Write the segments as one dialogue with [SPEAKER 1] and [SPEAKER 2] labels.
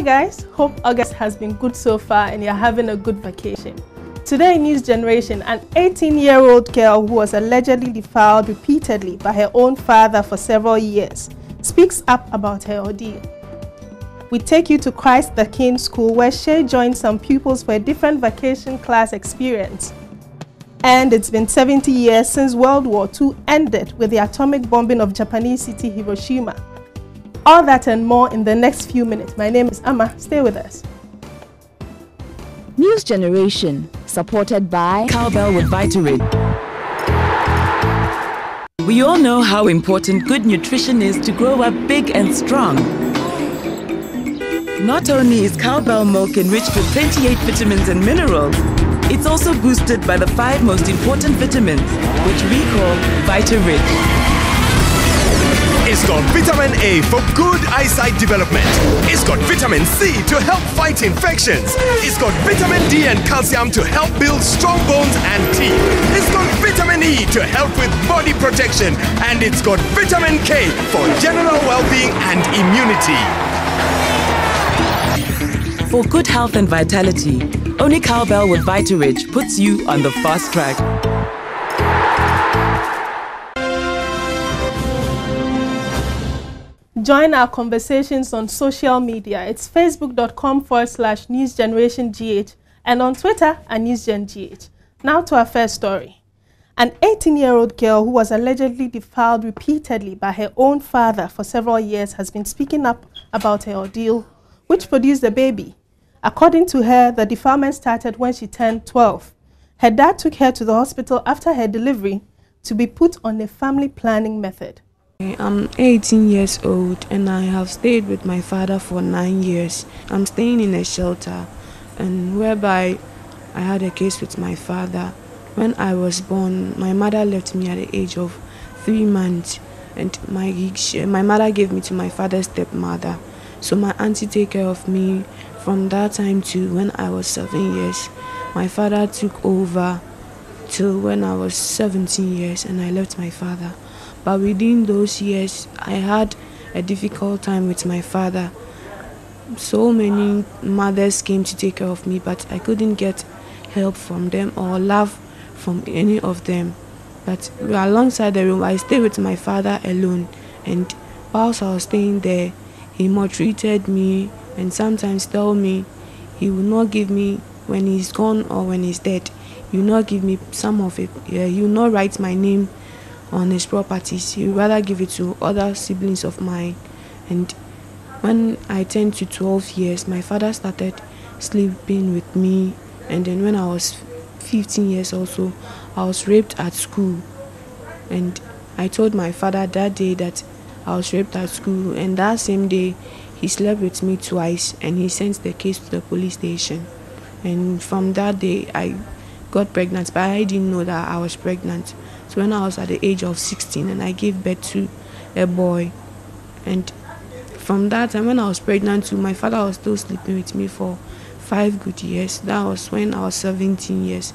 [SPEAKER 1] guys, hope August has been good so far and you're having a good vacation. Today in News Generation, an 18-year-old girl who was allegedly defiled repeatedly by her own father for several years speaks up about her ordeal. We take you to Christ the King School where Shay joined some pupils for a different vacation class experience. And it's been 70 years since World War II ended with the atomic bombing of Japanese city Hiroshima. All that and more in the next few minutes. My name is Amma. Stay with us.
[SPEAKER 2] News Generation, supported by
[SPEAKER 3] Cowbell with Vitarid. We all know how important good nutrition is to grow up big and strong. Not only is cowbell milk enriched with 28 vitamins and minerals, it's also boosted by the 5 most important vitamins, which we call Vitarid.
[SPEAKER 4] It's got vitamin A for good eyesight development. It's got vitamin C to help fight infections. It's got vitamin D and calcium to help build strong bones and teeth. It's got vitamin E to help with body protection. And it's got vitamin K for general well-being and immunity.
[SPEAKER 3] For good health and vitality, only Cowbell with Vitarid puts you on the fast track.
[SPEAKER 1] Join our conversations on social media. It's facebook.com/newsgenerationgh and on Twitter at newsgengh. Now to our first story. An 18-year-old girl who was allegedly defiled repeatedly by her own father for several years has been speaking up about her ordeal, which produced a baby. According to her, the defilement started when she turned 12. Her dad took her to the hospital after her delivery to be put on a family planning method.
[SPEAKER 5] I'm 18 years old and I have stayed with my father for 9 years. I'm staying in a shelter and whereby I had a case with my father. When I was born, my mother left me at the age of 3 months and my mother gave me to my father's stepmother. So my auntie take care of me from that time to when I was 7 years. My father took over till when I was 17 years and I left my father. But within those years, I had a difficult time with my father. So many mothers came to take care of me, but I couldn't get help from them or love from any of them. But alongside the room, I stayed with my father alone. And whilst I was staying there, he maltreated me and sometimes tell me he will not give me when he's gone or when he's dead. He will not give me some of it. He will not write my name on his properties. He would rather give it to other siblings of mine. And when I turned to 12 years, my father started sleeping with me. And then when I was 15 years also, I was raped at school. And I told my father that day that I was raped at school. And that same day, he slept with me twice and he sent the case to the police station. And from that day, I got pregnant, but I didn't know that I was pregnant. So when I was at the age of 16 and I gave birth to a boy, and from that time when I was pregnant too, my father was still sleeping with me for 5 good years. That was when I was 17 years.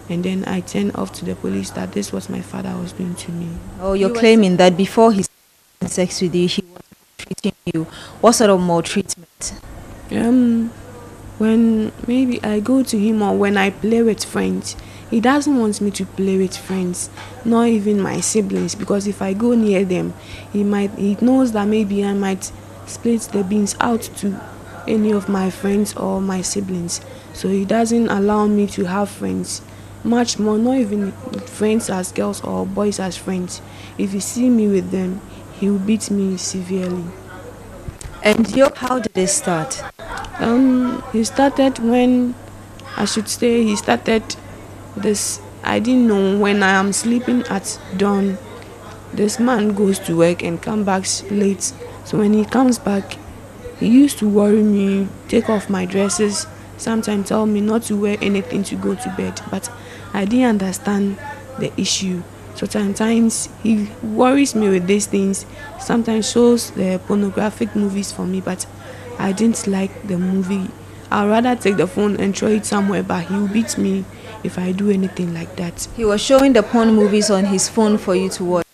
[SPEAKER 5] And then I turned off to the police that this was my father was doing to me.
[SPEAKER 2] Oh, you're claiming that before he had sex with you, he was maltreating you. What sort of maltreatment?
[SPEAKER 5] When maybe I go to him or when I play with friends, he doesn't want me to play with friends, not even my siblings, because if I go near them, he knows that maybe I might split the beans out to any of my friends or my siblings. So he doesn't allow me to have friends, much more, not even friends as girls or boys as friends. If he see me with them, he will beat me severely.
[SPEAKER 2] And how did it start?
[SPEAKER 5] He started when I should say he started this. I didn't know when I am sleeping at dawn. This man goes to work and comes back late. So when he comes back, he used to worry me, take off my dresses, sometimes tell me not to wear anything to go to bed. But I didn't understand the issue. So sometimes he worries me with these things. Sometimes shows the pornographic movies for me, but I didn't like the movie. I'd rather take the phone and throw it somewhere, but he will beat me if I do anything like that.
[SPEAKER 2] He was showing the porn movies on his phone for you to watch?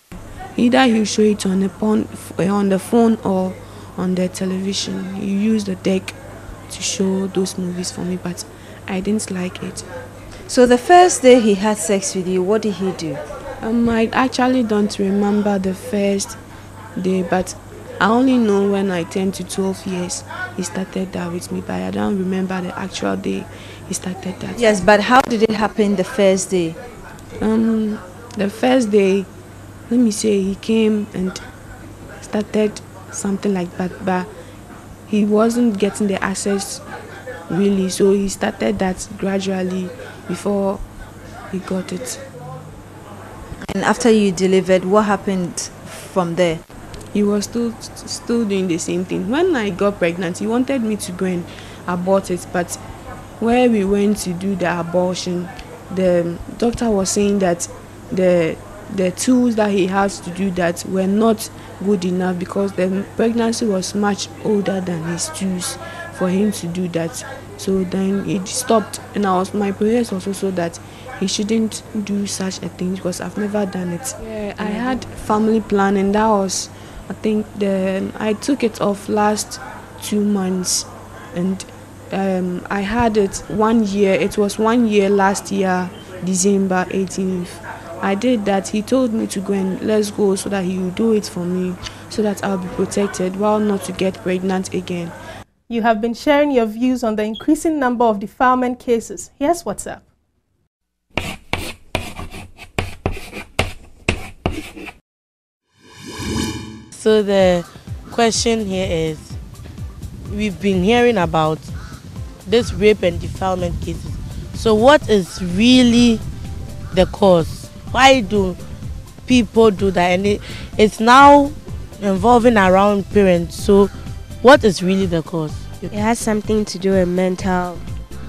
[SPEAKER 5] Either he'll show it on the phone or on the television. He used the deck to show those movies for me, but I didn't like it.
[SPEAKER 2] So the first day he had sex with you, what did he do?
[SPEAKER 5] I actually don't remember the first day, but I only know when I turned to 12 years, he started that with me, but I don't remember the actual day he started that.
[SPEAKER 2] Yes, but how did it happen the first day?
[SPEAKER 5] The first day, let me say, he came and started something like that, but he wasn't getting the access really, so he started that gradually before he got it.
[SPEAKER 2] And after you delivered, what happened from there?
[SPEAKER 5] He was still doing the same thing. When I got pregnant, he wanted me to go and abort it, but where we went to do the abortion, the doctor was saying that the tools that he has to do that were not good enough because the pregnancy was much older than his tools for him to do that. So then he stopped, and my prayers was also that he shouldn't do such a thing because I've never done it. Yeah, I had family planning. That was, I think, I took it off last 2 months, and I had it 1 year. It was 1 year last year, December 18th. I did that. He told me to go and let's go so that he will do it for me so that I'll be protected while not to get pregnant again.
[SPEAKER 1] You have been sharing your views on the increasing number of defilement cases. Here's what's up.
[SPEAKER 6] So the question here is, we've been hearing about this rape and defilement cases. So what is really the cause? Why do people do that? And it's now involving around parents. So what is really the cause?
[SPEAKER 7] It has something to do with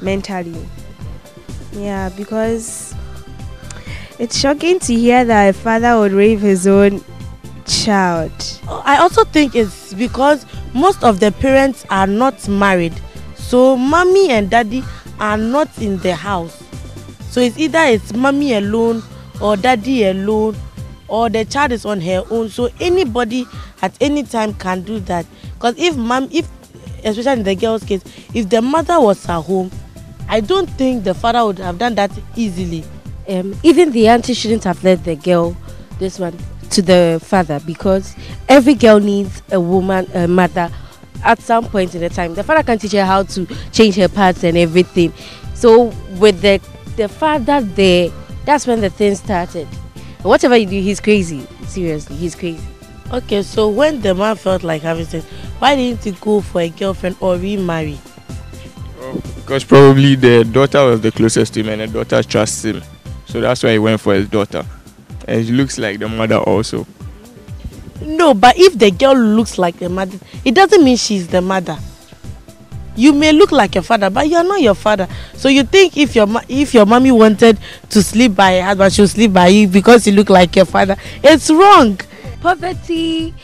[SPEAKER 7] mentally. Yeah, because it's shocking to hear that a father would rape his own child.
[SPEAKER 6] I also think it's because most of the parents are not married. So mommy and daddy are not in the house. So it's either mommy alone or daddy alone, or the child is on her own. So anybody at any time can do that. Because if especially in the girl's case, if the mother was at home, I don't think the father would have done that easily.
[SPEAKER 7] Even the auntie shouldn't have led the girl, this one, to the father, because every girl needs a mother at some point in the time. The father can teach her how to change her pads and everything. So with the father there, that's when the thing started. Whatever you do, he's crazy. Seriously, he's crazy.
[SPEAKER 6] Okay, so when the man felt like having sex, why didn't he go for a girlfriend or remarry?
[SPEAKER 8] Because probably the daughter was the closest to him and the daughter trusts him. So that's why he went for his daughter. And she looks like the mother also.
[SPEAKER 6] No, but if the girl looks like the mother, it doesn't mean she's the mother. You may look like your father, but you're not your father. So you think if your mommy wanted to sleep by her husband, she'll sleep by you because you look like your father. It's wrong.
[SPEAKER 7] Poverty,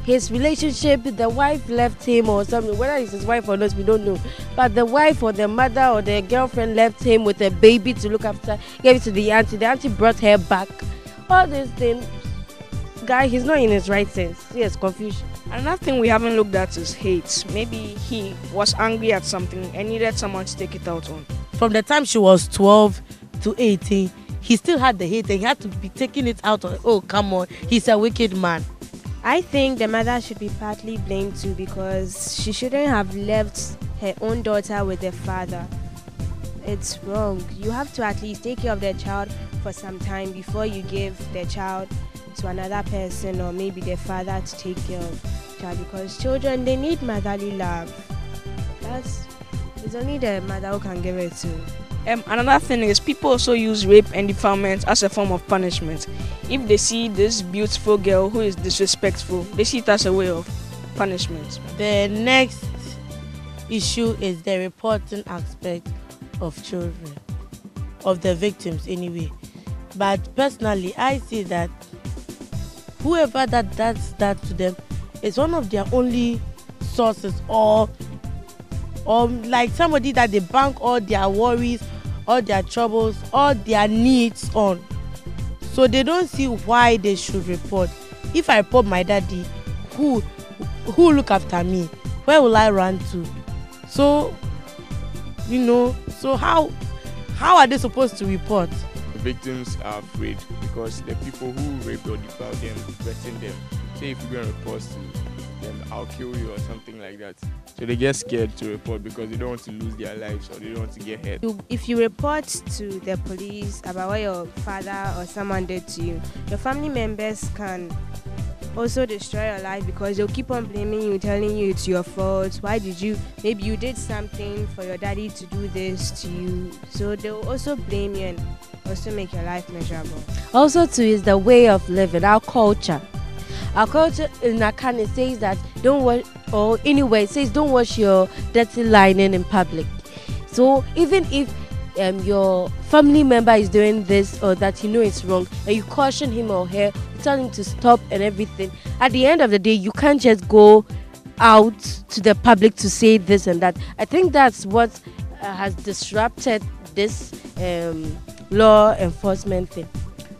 [SPEAKER 7] his relationship, the wife left him or something. Whether it's his wife or not, we don't know. But the wife or the mother or the girlfriend left him with a baby to look after, gave it to the auntie. The auntie brought her back. All these things. Guy, he's not in his right sense. Yes, confusion.
[SPEAKER 9] Another thing we haven't looked at is hate. Maybe he was angry at something and needed someone to take it out on.
[SPEAKER 6] From the time she was 12 to 18, he still had the hate and he had to be taking it out on, oh, come on, he's a wicked man.
[SPEAKER 7] I think the mother should be partly blamed too, because she shouldn't have left her own daughter with the father. It's wrong. You have to at least take care of the child for some time before you give the child to another person or maybe the father to take care of the child, because children, they need motherly love. It's only the mother who can give it to.
[SPEAKER 9] Another thing is people also use rape and defilement as a form of punishment. If they see this beautiful girl who is disrespectful, they see it as a way of punishment.
[SPEAKER 6] The next issue is the reporting aspect of children, of the victims anyway. But personally, I see that whoever that does that to them is one of their only sources, or like somebody that they bank all their worries, all their troubles, all their needs on. So they don't see why they should report. If I report my daddy, who look after me? Where will I run to? So, so how are they supposed to report?
[SPEAKER 8] The victims are afraid because the people who raped or defiled them threaten them. Say if you're going to report to them, I'll kill you or something like that. So they get scared to report because they don't want to lose their lives or they don't want to get hurt.
[SPEAKER 7] If you report to the police about what your father or someone did to you, your family members can also destroy your life because they'll keep on blaming you, telling you it's your fault. Maybe you did something for your daddy to do this to you. So they'll also blame you and also make your life miserable.
[SPEAKER 10] Also too is the way of living, our culture. Our culture in Akan, it says that don't wash your dirty linen in public. So even if your family member is doing this or that it's wrong and you caution him or her, tell him to stop and everything, at the end of the day you can't just go out to the public to say this and that. I think that's what has disrupted this law enforcement thing.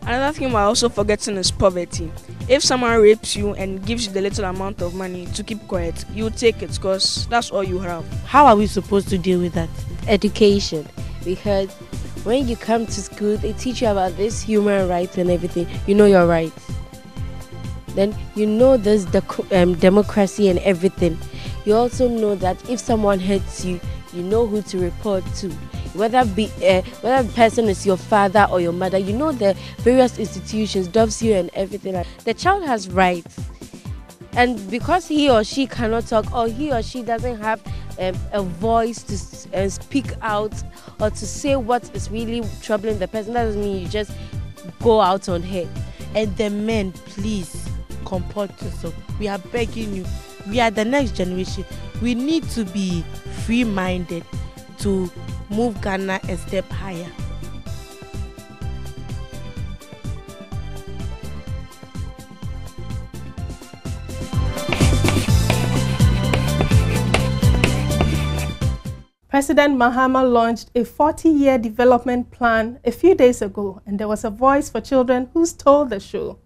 [SPEAKER 9] Another thing we're also forgetting is poverty. If someone rapes you and gives you the little amount of money to keep quiet, you take it because that's all you have.
[SPEAKER 6] How are we supposed to deal with that?
[SPEAKER 10] Education, because when you come to school they teach you about this human rights and everything. You know your rights, then you know there's the democracy and everything. You also know that if someone hurts you, you know who to report to, whether the person is your father or your mother. You know the various institutions, you and everything. The child has rights, and because he or she cannot talk or he or she doesn't have a voice to speak out or to say what is really troubling the person, that doesn't mean you just go out on her.
[SPEAKER 6] And the men, please comport yourself. We are begging you. We are the next generation. We need to be free-minded to move Ghana a step higher.
[SPEAKER 1] President Mahama launched a 40-year development plan a few days ago, and there was a voice for children who stole the show.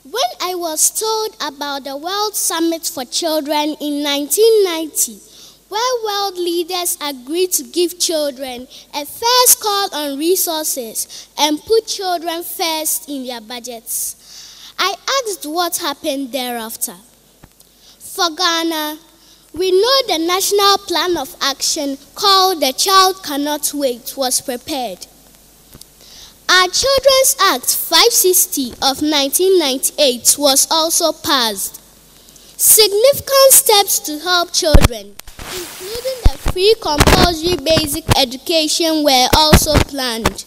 [SPEAKER 11] When I was told about the World Summit for Children in 1990, where world leaders agreed to give children a first call on resources and put children first in their budgets, I asked what happened thereafter. For Ghana, we know the National Plan of Action called The Child Cannot Wait was prepared. Our Children's Act 560 of 1998 was also passed. Significant steps to help children, including the free compulsory basic education, were also planned.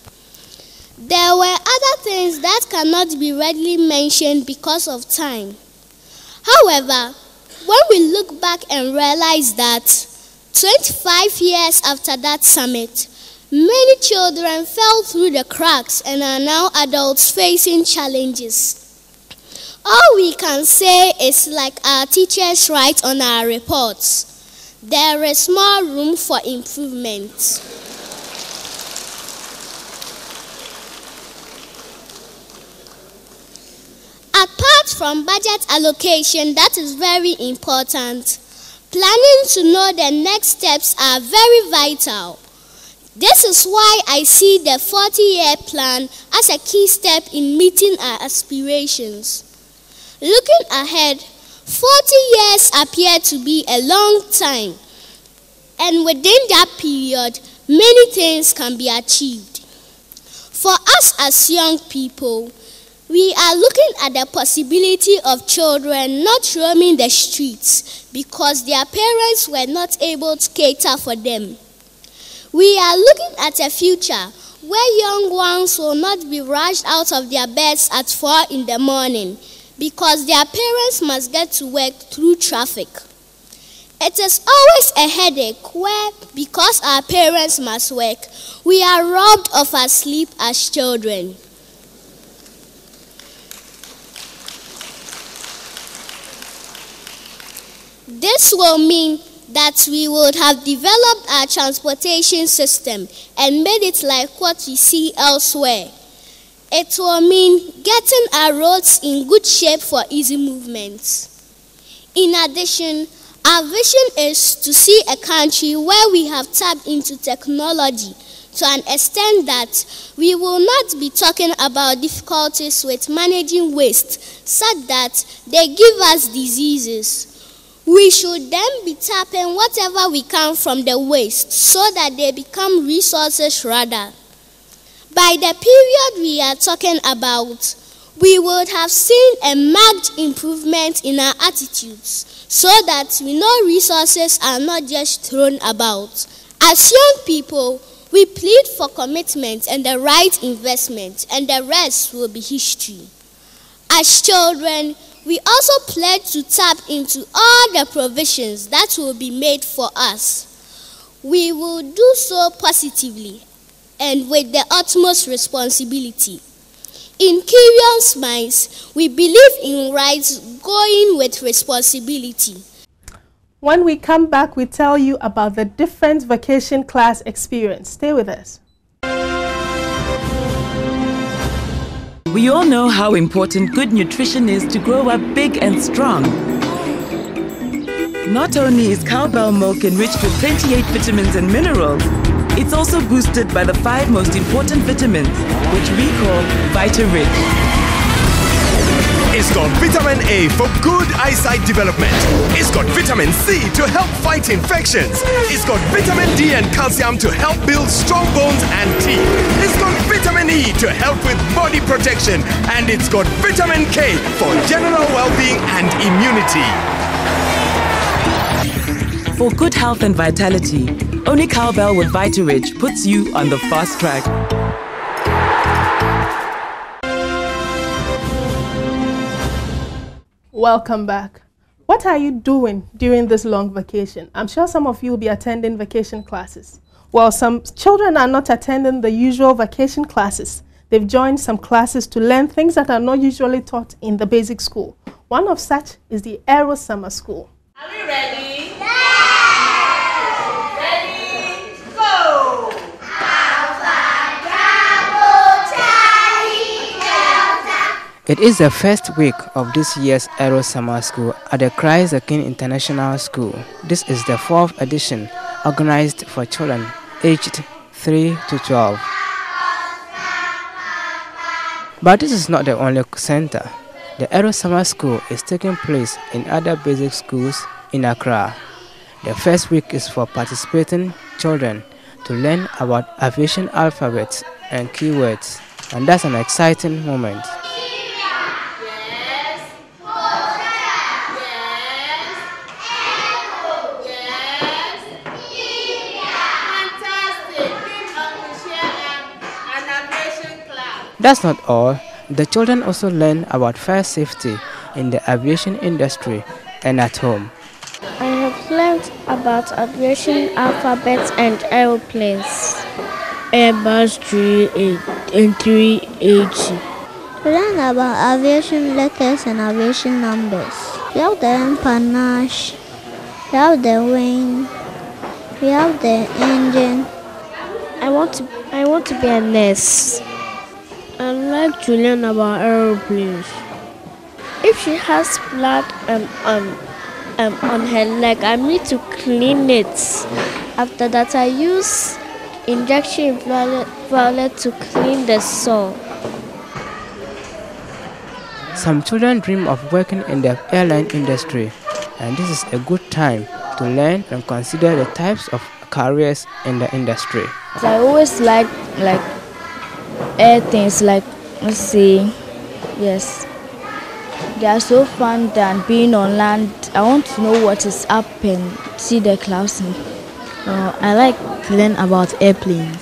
[SPEAKER 11] There were other things that cannot be readily mentioned because of time. However, when we look back and realize that 25 years after that summit, many children fell through the cracks and are now adults facing challenges. All we can say is, like our teachers write on our reports, there is more room for improvement. Apart from budget allocation, that is very important, planning to know the next steps are very vital. This is why I see the 40-year plan as a key step in meeting our aspirations. Looking ahead, 40 years appear to be a long time, and within that period, many things can be achieved. For us as young people, we are looking at the possibility of children not roaming the streets because their parents were not able to cater for them. We are looking at a future where young ones will not be rushed out of their beds at 4 in the morning because their parents must get to work through traffic. It is always a headache where, because our parents must work, we are robbed of our sleep as children. This will mean that we would have developed our transportation system and made it like what we see elsewhere. It will mean getting our roads in good shape for easy movements. In addition, Our vision is to see a country where we have tapped into technology to an extent that we will not be talking about difficulties with managing waste such that they give us diseases. We should then be tapping whatever we can from the waste so that they become resources rather. By the period we are talking about, we would have seen a marked improvement in our attitudes so that we know resources are not just thrown about. As young people, we plead for commitment and the right investment, and the rest will be history. As children, we also pledge to tap into all the provisions that will be made for us. We will do so positively and with the utmost responsibility. In Kyrion's minds, we believe in rights going with responsibility.
[SPEAKER 1] When we come back, we tell you about the different vacation class experience. Stay with us.
[SPEAKER 3] We all know how important good nutrition is to grow up big and strong. Not only is cowbell milk enriched with 28 vitamins and minerals, it's also boosted by the 5 most important vitamins, which we call VitaRich.
[SPEAKER 4] It's got vitamin A for good eyesight development. It's got vitamin C to help fight infections. It's got vitamin D and calcium to help build strong bones and teeth. It's got vitamin E to help with body protection. And it's got vitamin K for general well-being and immunity.
[SPEAKER 3] For good health and vitality, only cowbell with VitaRich puts you on the fast track.
[SPEAKER 1] Welcome back. What are you doing during this long vacation? I'm sure some of you will be attending vacation classes. Well, some children are not attending the usual vacation classes. They've joined some classes to learn things that are not usually taught in the basic school. One of such is the Aero Summer School.
[SPEAKER 12] Are we ready? Yeah! Ready? Go!
[SPEAKER 13] It is the first week of this year's Aero Summer School at the Christ the King International School. This is the 4th edition, organized for children aged 3 to 12. But this is not the only center. The Aero Summer School is taking place in other basic schools in Accra. The first week is for participating children to learn about aviation alphabets and keywords, and that's an exciting moment. That's not all. The children also learn about fire safety in the aviation industry and at home.
[SPEAKER 14] I have learned about aviation alphabets and aeroplanes. Airbus 380.
[SPEAKER 15] We learn about aviation letters and aviation numbers. We have the empennage, we have the wing, we have the engine.
[SPEAKER 14] I want to be a nurse. I like to learn about aeroplanes. If she has blood on her leg, I need to clean it. After that, I use injection violet to clean the sore.
[SPEAKER 13] Some children dream of working in the airline industry, and this is a good time to learn and consider the types of careers in the industry.
[SPEAKER 16] I always like air things, like, let's see, yes, they are so fun than being on land. I want to know what is up and see the clouds.
[SPEAKER 17] I like to learn about airplanes.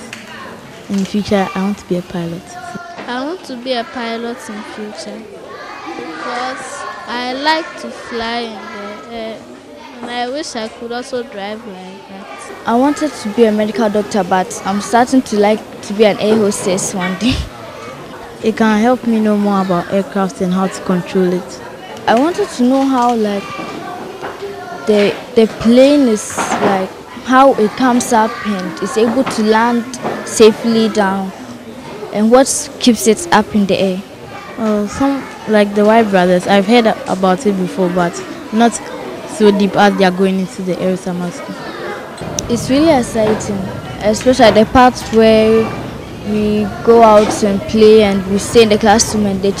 [SPEAKER 17] In the future, I want to be a pilot.
[SPEAKER 18] I want to be a pilot in future because I like to fly in the air, and I wish I could also drive like that.
[SPEAKER 16] I wanted to be a medical doctor, but I'm starting to like to be an air hostess one day.
[SPEAKER 17] It can help me know more about aircraft and how to control it.
[SPEAKER 16] I wanted to know how, like, the plane is, like, how it comes up and is able to land safely down, and what keeps it up in the air.
[SPEAKER 17] Some, like the White brothers, I've heard about it before, but not so deep as they are going into the Aero Summer School?
[SPEAKER 16] It's really exciting, especially the parts where we go out and play and we stay in the classroom and the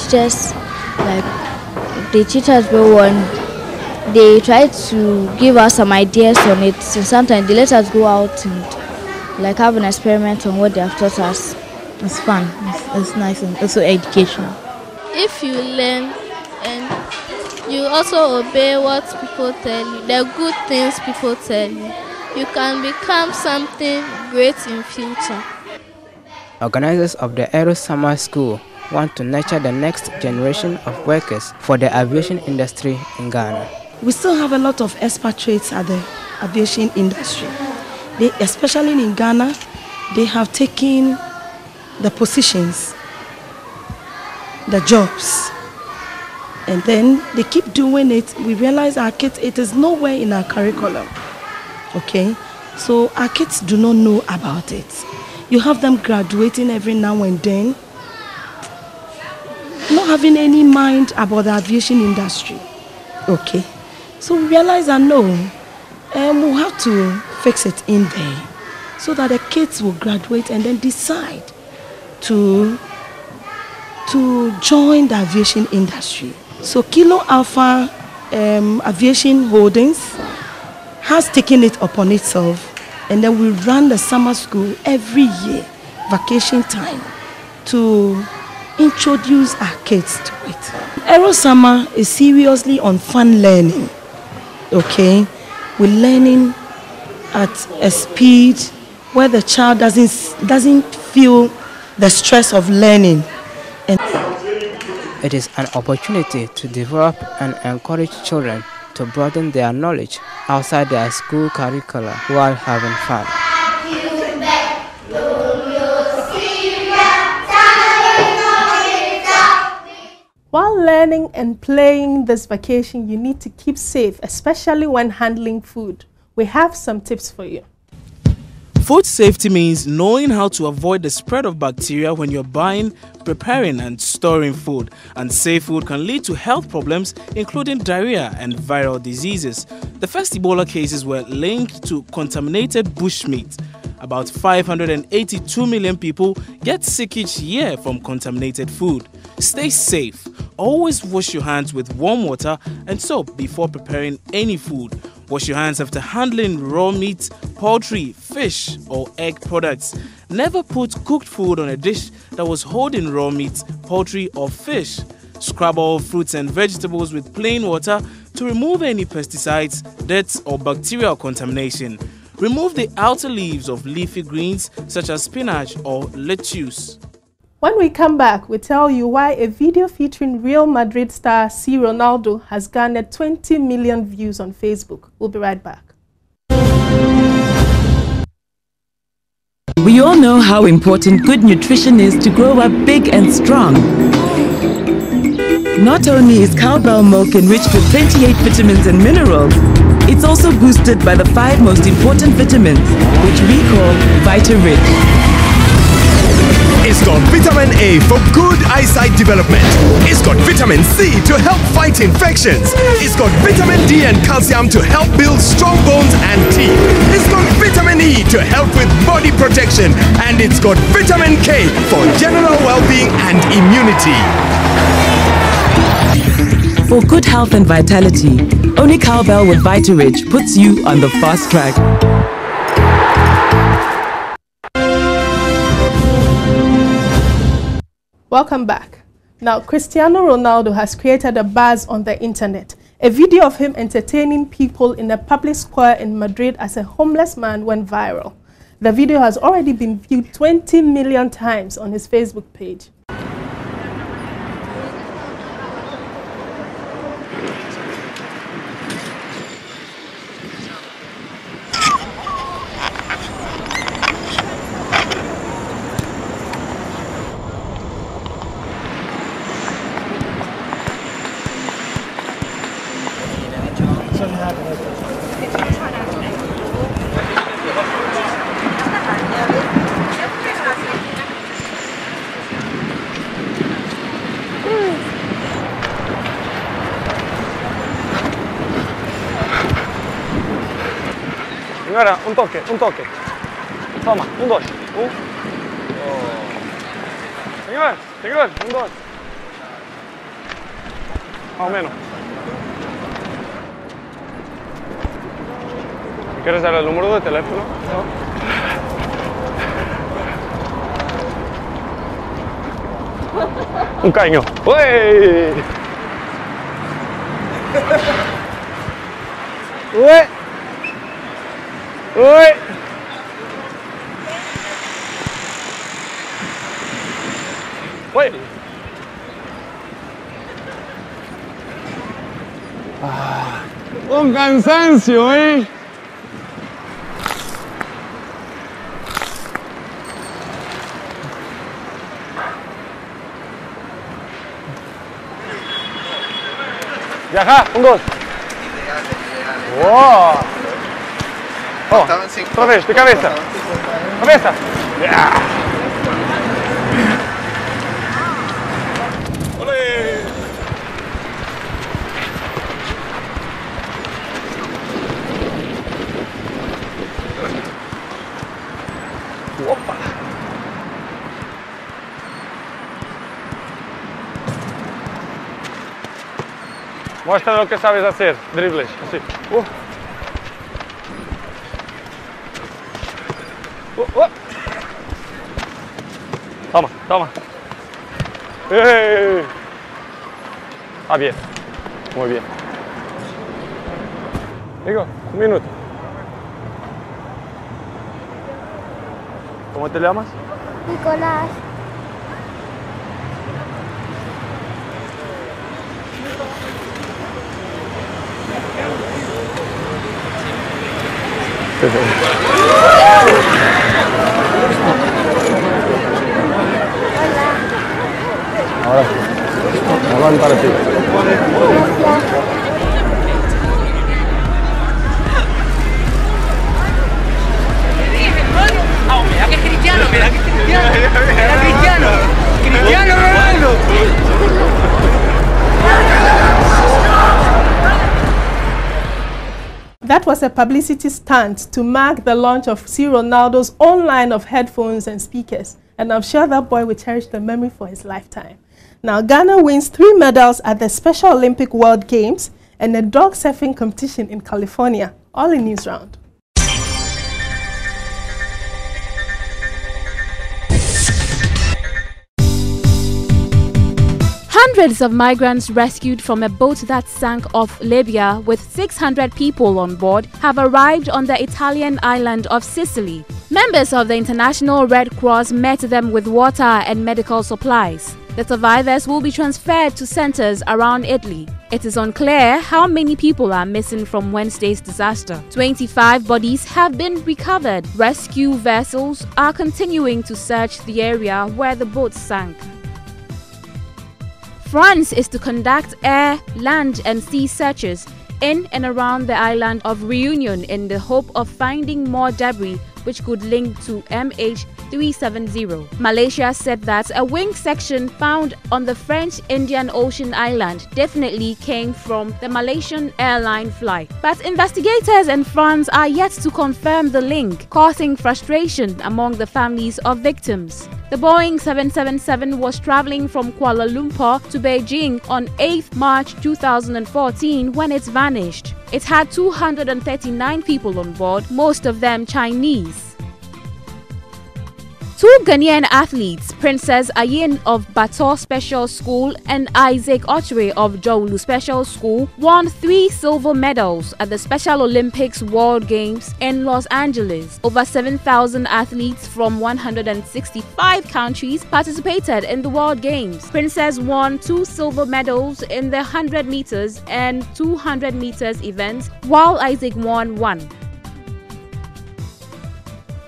[SPEAKER 16] teachers will want, they try to give us some ideas on it. So sometimes they let us go out and like have an experiment on what they have taught us.
[SPEAKER 17] It's fun, it's nice and also educational.
[SPEAKER 18] If you learn and you also obey what people tell you, the good things people tell you, you can become something great in future.
[SPEAKER 13] Organizers of the Aero Summer School want to nurture the next generation of workers for the aviation industry in Ghana.
[SPEAKER 19] We still have a lot of expatriates at the aviation industry. They, especially in Ghana, they have taken the positions, the jobs, and then they keep doing it. We realize our kids, it is nowhere in our curriculum. Okay, so our kids do not know about it. You have them graduating every now and then, not having any mind about the aviation industry. Okay, so we realize that no, we'll have to fix it in there so that the kids will graduate and then decide to join the aviation industry. So Kilo Alpha Aviation Holdings has taken it upon itself, and then we run the summer school every year, vacation time, to introduce our kids to it. Aero Summer is seriously on fun learning. Okay, we're learning at a speed where the child doesn't feel the stress of learning. And
[SPEAKER 13] it is an opportunity to develop and encourage children to broaden their knowledge outside their school curricula while having fun.
[SPEAKER 1] While learning and playing this vacation, you need to keep safe, especially when handling food. We have some tips for you.
[SPEAKER 20] Food safety means knowing how to avoid the spread of bacteria when you're buying, preparing and storing food. Unsafe food can lead to health problems including diarrhea and viral diseases. The first Ebola cases were linked to contaminated bushmeat. About 582 million people get sick each year from contaminated food. Stay safe. Always wash your hands with warm water and soap before preparing any food. Wash your hands after handling raw meat, poultry, fish or egg products. Never put cooked food on a dish that was holding raw meat, poultry or fish. Scrub all fruits and vegetables with plain water to remove any pesticides, dirt or bacterial contamination. Remove the outer leaves of leafy greens such as spinach or lettuce.
[SPEAKER 1] When we come back, we tell you why a video featuring Real Madrid star C. Ronaldo has garnered 20 million views on Facebook. We'll be right back.
[SPEAKER 3] We all know how important good nutrition is to grow up big and strong. Not only is cowbell milk enriched with 28 vitamins and minerals, it's also boosted by the 5 most important vitamins, which we call Vita-Rich.
[SPEAKER 4] It's got vitamin A for good eyesight development. It's got vitamin C to help fight infections. It's got vitamin D and calcium to help build strong bones and teeth. It's got vitamin E to help with body protection. And it's got vitamin K for general well-being and immunity.
[SPEAKER 3] For good health and vitality, only cowbell with Vita-Rich puts you on the fast track.
[SPEAKER 1] Welcome back. Now, Cristiano Ronaldo has created a buzz on the internet. A video of him entertaining people in a public square in Madrid as a homeless man went viral. The video has already been viewed 20 million times on his Facebook page.
[SPEAKER 21] Signora, un toque. Toma, 1, 2. Señor, 1, 2. Más o menos. ¿Quieres dar el número de teléfono? No. Un caño. ¡Uy! Un cansancio, ¿eh? Viaja, 1, 2. ¡Wow! Oh, otra vez, de cabeza. Cabeza. Yeah. Opa. Muestra lo que sabes hacer, dribles, así. Toma. Ah, bien. Muy bien. Digo, 1 minuto. ¿Cómo te llamas?
[SPEAKER 15] Nicolás.
[SPEAKER 21] Ahora sí. Vamos para ti.
[SPEAKER 12] Mira que Cristiano Ronaldo.
[SPEAKER 1] That was a publicity stunt to mark the launch of C. Ronaldo's own line of headphones and speakers. And I'm sure that boy will cherish the memory for his lifetime. Now, Ghana wins 3 medals at the Special Olympic World Games and a dog surfing competition in California. All in News Round.
[SPEAKER 22] Hundreds of migrants rescued from a boat that sank off Libya with 600 people on board have arrived on the Italian island of Sicily. Members of the International Red Cross met them with water and medical supplies. The survivors will be transferred to centers around Italy. It is unclear how many people are missing from Wednesday's disaster. 25 bodies have been recovered. Rescue vessels are continuing to search the area where the boat sank. France is to conduct air, land and sea searches in and around the island of Reunion in the hope of finding more debris which could link to MH370. Malaysia said that a wing section found on the French Indian Ocean island definitely came from the Malaysian airline flight. But investigators in France are yet to confirm the link, causing frustration among the families of victims. The Boeing 777 was traveling from Kuala Lumpur to Beijing on 8 March 2014 when it vanished. It had 239 people on board, most of them Chinese. 2 Ghanaian athletes, Princess Ayin of Bator Special School and Isaac Ochre of Jowlu Special School, won 3 silver medals at the Special Olympics World Games in Los Angeles. Over 7,000 athletes from 165 countries participated in the World Games. Princess won 2 silver medals in the 100 meters and 200 meters events, while Isaac won 1.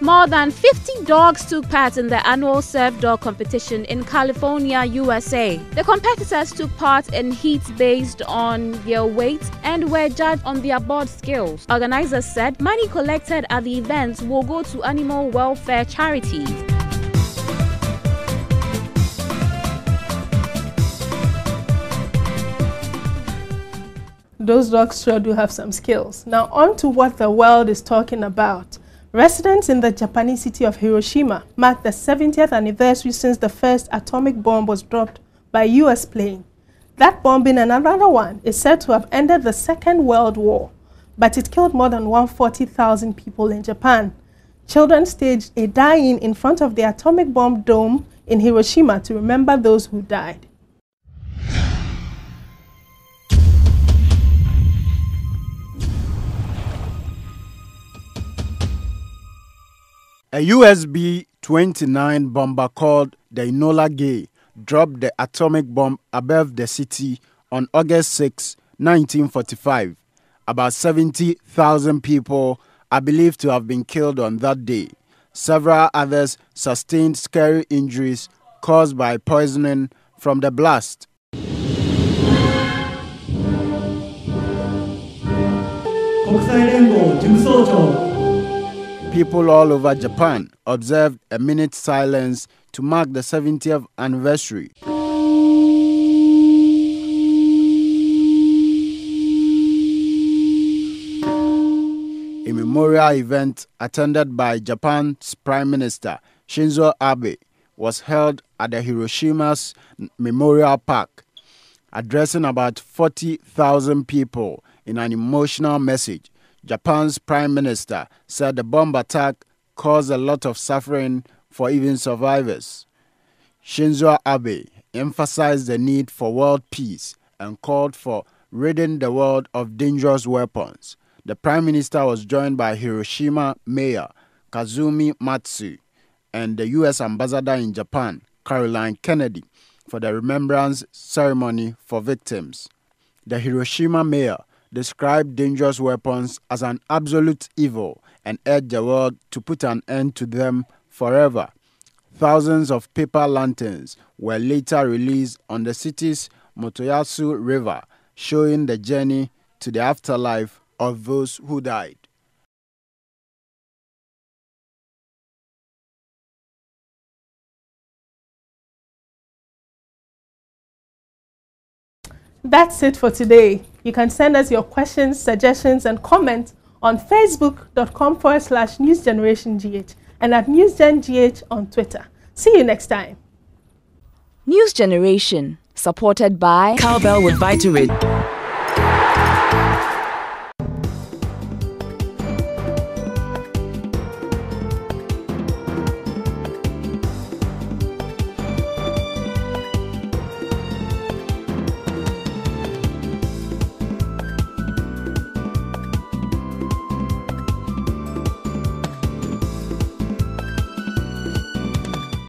[SPEAKER 22] More than 50 dogs took part in the annual Surf Dog competition in California, USA. The competitors took part in heats based on their weight and were judged on their board skills. Organizers said money collected at the events will go to animal welfare charities.
[SPEAKER 1] Those dogs sure do have some skills. Now on to what the world is talking about. Residents in the Japanese city of Hiroshima marked the 70th anniversary since the first atomic bomb was dropped by a US plane. That bombing and another one is said to have ended the Second World War, but it killed more than 140,000 people in Japan. Children staged a die-in in front of the atomic bomb dome in Hiroshima to remember those who died.
[SPEAKER 2] A USB-29 bomber called the Enola Gay dropped the atomic bomb above the city on August 6, 1945. About 70,000 people are believed to have been killed on that day. Several others sustained scary injuries caused by poisoning from the blast. People all over Japan observed a minute's silence to mark the 70th anniversary. A memorial event attended by Japan's Prime Minister Shinzo Abe was held at the Hiroshima's Memorial Park. Addressing about 40,000 people in an emotional message, Japan's Prime Minister said the bomb attack caused a lot of suffering for even survivors. Shinzo Abe emphasized the need for world peace and called for ridding the world of dangerous weapons. The Prime Minister was joined by Hiroshima Mayor Kazumi Matsu and the U.S. Ambassador in Japan, Caroline Kennedy, for the remembrance ceremony for victims. The Hiroshima Mayor described dangerous weapons as an absolute evil and urged the world to put an end to them forever. Thousands of paper lanterns were later released on the city's Motoyasu River, showing the journey to the afterlife of those who died.
[SPEAKER 1] That's it for today. You can send us your questions, suggestions, and comments on facebook.com/newsgenerationgh and at newsgengh on Twitter. See you next time.
[SPEAKER 5] News Generation, supported by
[SPEAKER 3] Cowbell with Vitarid.